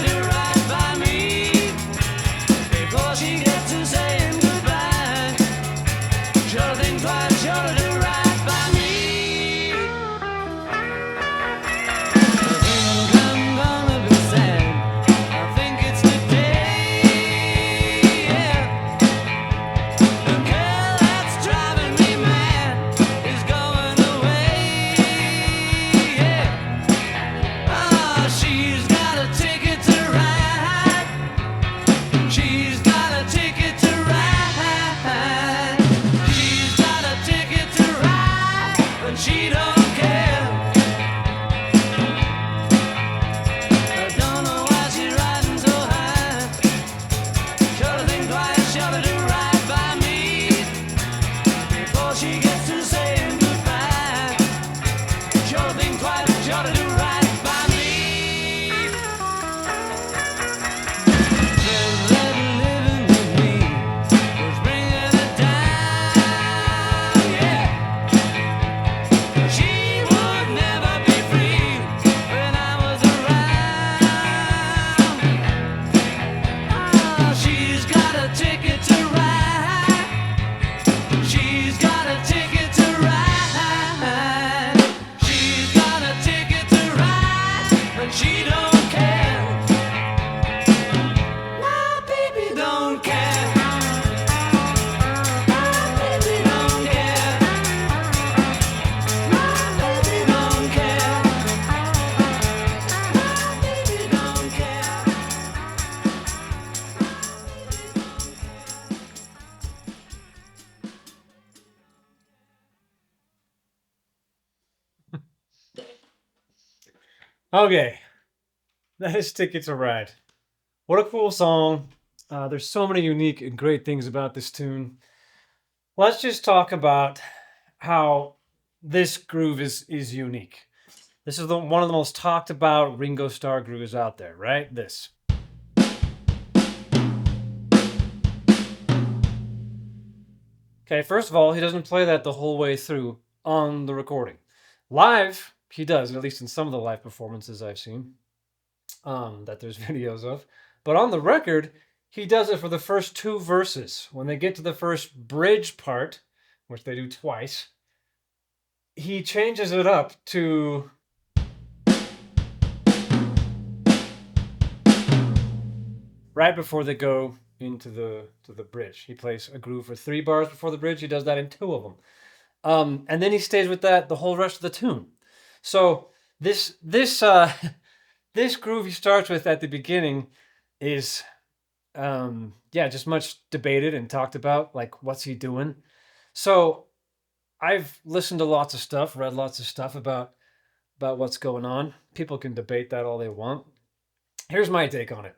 to do right by me before she gets to saying goodbye. Sure think twice, sure to do right by me. I think I'm gonna be sad. I think it's today. Yeah. The girl that's driving me mad is going away. Yeah. Ah, she's got a ticket to ride. She's got a ticket to ride. She's got a ticket to ride, but she don't care. I don't know why she's riding so high. Sure to think twice, sure to do right by me before she gets to saying goodbye. Sure think twice, sure to do right by me. Said that living with me was bringing it down, yeah. She would never be free when I was around. Ah, she's got a ticket to ride. She's got a ticket to ride. She's got a ticket to ride, but she don't care. My baby don't care. My baby don't care. My baby don't care. My baby don't care. Okay, that is Ticket to Ride. What a cool song. There's so many unique and great things about this tune. Let's just talk about how this groove is unique. This is one of the most talked about Ringo Starr grooves out there, right? This. Okay, first of all, he doesn't play that the whole way through on the recording. Live, he does, at least in some of the live performances I've seen, that there's videos of. But on the record, he does it for the first two verses. When they get to the first bridge part, which they do twice, he changes it up to right before they go into the bridge. He plays a groove for 3 bars before the bridge. He does that in 2 of them. And then he stays with that the whole rest of the tune. So this this groove he starts with at the beginning is just much debated and talked about, like what's he doing. So I've listened to lots of stuff, read lots of stuff about what's going on. People can debate that all they want. Here's my take on it.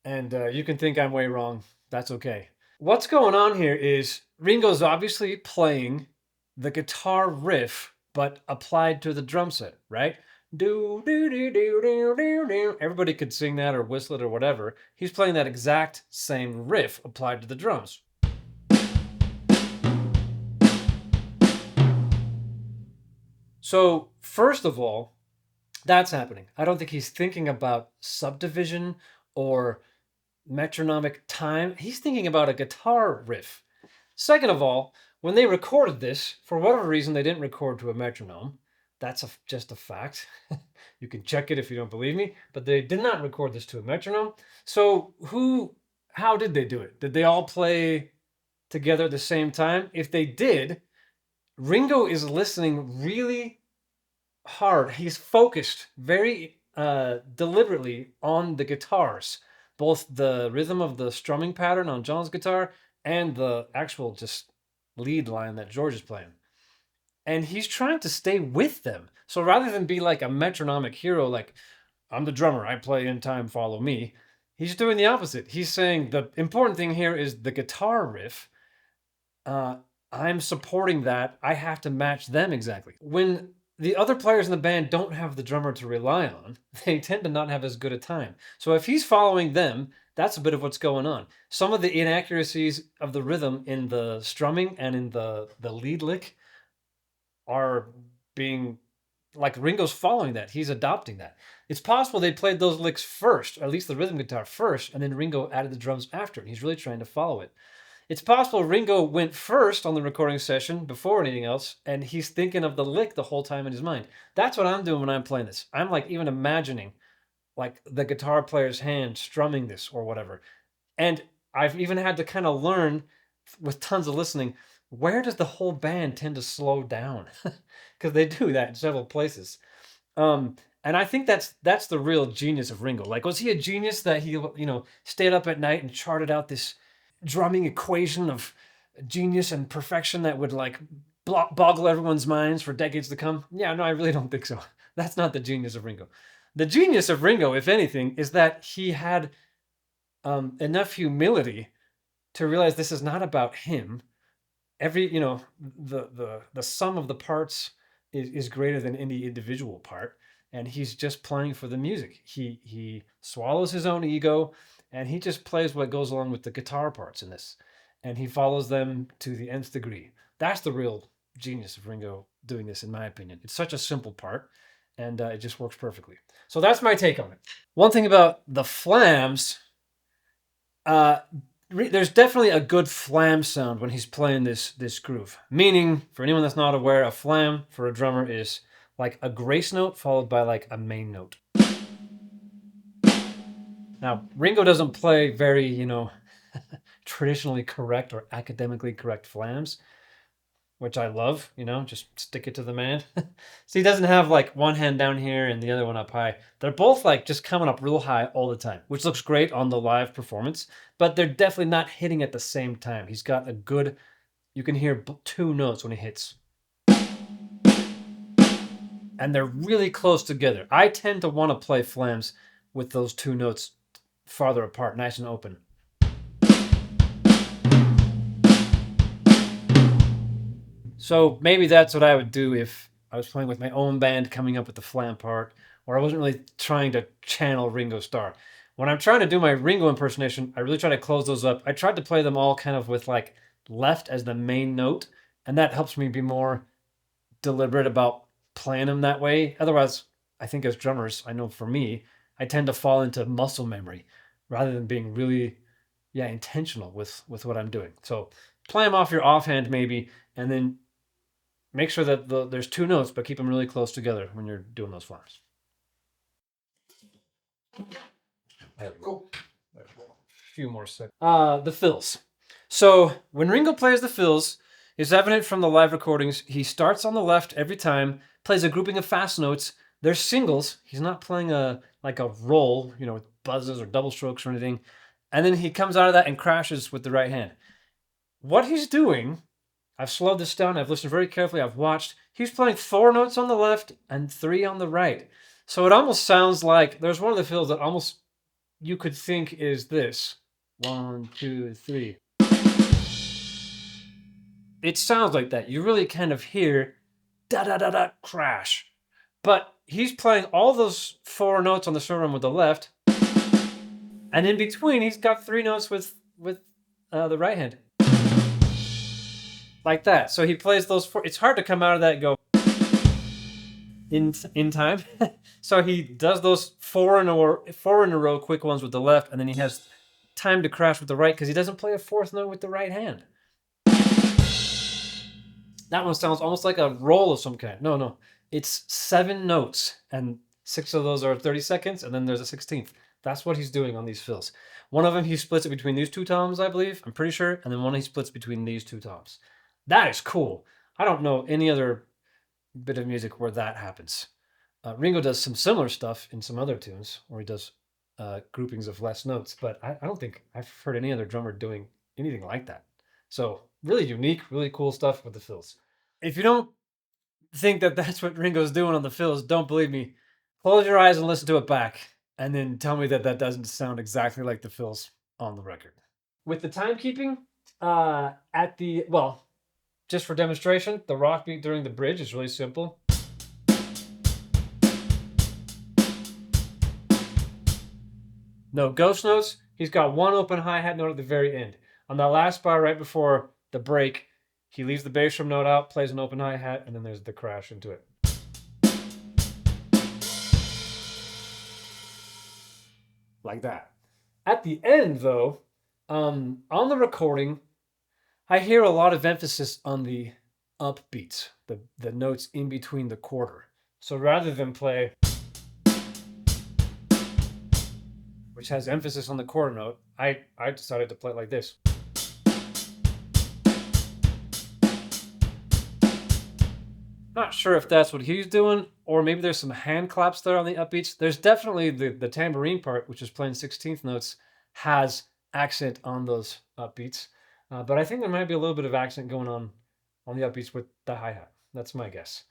And you can think I'm way wrong. That's okay. What's going on here is Ringo's obviously playing the guitar riff, but applied to the drum set, right? Do, do, do, do, do, do, do. Everybody could sing that or whistle it or whatever. He's playing that exact same riff applied to the drums. So, first of all, that's happening. I don't think he's thinking about subdivision or metronomic time. He's thinking about a guitar riff. Second of all, when they recorded this, for whatever reason, they didn't record to a metronome. That's just a fact. You can check it if you don't believe me, but they did not record this to a metronome. So how did they do it? Did they all play together at the same time? If they did, Ringo is listening really hard. He's focused very deliberately on the guitars, both the rhythm of the strumming pattern on John's guitar and the actual just lead line that George is playing. And he's trying to stay with them. So rather than be like a metronomic hero, like, I'm the drummer, I play in time, follow me, he's doing the opposite. He's saying the important thing here is the guitar riff. I'm supporting that. I have to match them exactly. When the other players in the band don't have the drummer to rely on, they tend to not have as good a time. So if he's following them, that's a bit of what's going on. Some of the inaccuracies of the rhythm in the strumming and in the lead lick are being like Ringo's following that. He's adopting that. It's possible they played those licks first, or at least the rhythm guitar first, and then Ringo added the drums after. And he's really trying to follow it. It's possible Ringo went first on the recording session before anything else, and he's thinking of the lick the whole time in his mind. That's what I'm doing when I'm playing this. I'm like even imagining like the guitar player's hand strumming this or whatever. And I've even had to kind of learn with tons of listening, where does the whole band tend to slow down? Because they do that in several places. And I think that's the real genius of Ringo. Like, was he a genius that he stayed up at night and charted out this drumming equation of genius and perfection that would like boggle everyone's minds for decades to come? Yeah, no, I really don't think so. That's not the genius of Ringo. The genius of Ringo, if anything, is that he had enough humility to realize this is not about him. Every the sum of the parts is greater than any individual part, and he's just playing for the music. He swallows his own ego, and he just plays what goes along with the guitar parts in this, and he follows them to the nth degree. That's the real genius of Ringo doing this, in my opinion. It's such a simple part, and it just works perfectly. So that's my take on it. One thing about the flams, there's definitely a good flam sound when he's playing this groove. Meaning, for anyone that's not aware, a flam for a drummer is like a grace note followed by like a main note. Now, Ringo doesn't play very, traditionally correct or academically correct flams, which I love, just stick it to the man. So he doesn't have like one hand down here and the other one up high. They're both like just coming up real high all the time, which looks great on the live performance, but they're definitely not hitting at the same time. He's got a good, you can hear two notes when he hits. And they're really close together. I tend to want to play flams with those two notes farther apart, nice and open. So maybe that's what I would do if I was playing with my own band coming up with the flam part, or I wasn't really trying to channel Ringo Starr. When I'm trying to do my Ringo impersonation, I really try to close those up. I tried to play them all kind of with like left as the main note, and that helps me be more deliberate about playing them that way. Otherwise, I think as drummers, I know for me, I tend to fall into muscle memory rather than being really, intentional with what I'm doing. So play them off your offhand maybe, and then make sure that there's two notes, but keep them really close together when you're doing those flams. Cool. A few more seconds. The fills. So when Ringo plays the fills, it's evident from the live recordings. He starts on the left every time, plays a grouping of fast notes. They're singles. He's not playing a roll, with buzzes or double strokes or anything. And then he comes out of that and crashes with the right hand. What he's doing, I've slowed this down. I've listened very carefully. I've watched. He's playing 4 notes on the left and 3 on the right. So it almost sounds like there's one of the fills that almost you could think is this. 1, 2, 3. It sounds like that. You really kind of hear da-da-da-da crash. But he's playing all those 4 notes on the strum with the left. And in between, he's got 3 notes with the right hand. Like that. So he plays those 4. It's hard to come out of that and go in time. So he does those 4 in a row quick ones with the left, and then he has time to crash with the right because he doesn't play a 4th note with the right hand. That one sounds almost like a roll of some kind. No. It's 7 notes, and 6 of those are 30 seconds, and then there's a 16th. That's what he's doing on these fills. One of them, he splits it between these 2 toms, I believe. I'm pretty sure. And then one he splits between these 2 toms. That is cool. I don't know any other bit of music where that happens. Ringo does some similar stuff in some other tunes where he does groupings of less notes, but I don't think I've heard any other drummer doing anything like that. So really unique, really cool stuff with the fills. If you don't think that that's what Ringo's doing on the fills, don't believe me. Close your eyes and listen to it back, and then tell me that doesn't sound exactly like the fills on the record. With the timekeeping, just for demonstration, the rock beat during the bridge is really simple. No ghost notes. He's got 1 open hi-hat note at the very end. On that last bar right before the break, he leaves the bass drum note out, plays an open hi-hat, and then there's the crash into it. like that. At the end, though, on the recording, I hear a lot of emphasis on the upbeats, the notes in between the quarter. So rather than play, which has emphasis on the quarter note, I decided to play it like this. Not sure if that's what he's doing, or maybe there's some hand claps there on the upbeats. There's definitely the tambourine part, which is playing 16th notes, has accent on those upbeats. But I think there might be a little bit of accent going on the upbeats with the hi-hat. That's my guess.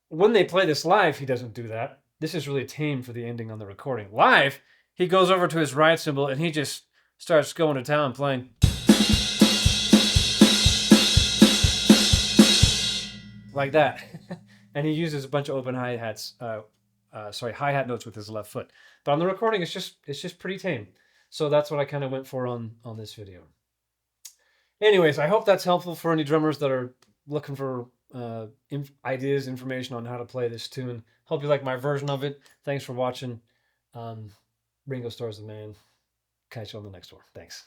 When they play this live, he doesn't do that. This is really tame for the ending on the recording. Live, he goes over to his ride cymbal and he just starts going to town playing. Like that. And he uses a bunch of open hi-hats, hi-hat notes with his left foot. But on the recording, it's just pretty tame. So that's what I kind of went for on this video. Anyways, I hope that's helpful for any drummers that are looking for ideas, information on how to play this tune. Hope you like my version of it. Thanks for watching. Ringo Starr's the man. Catch you on the next one. Thanks.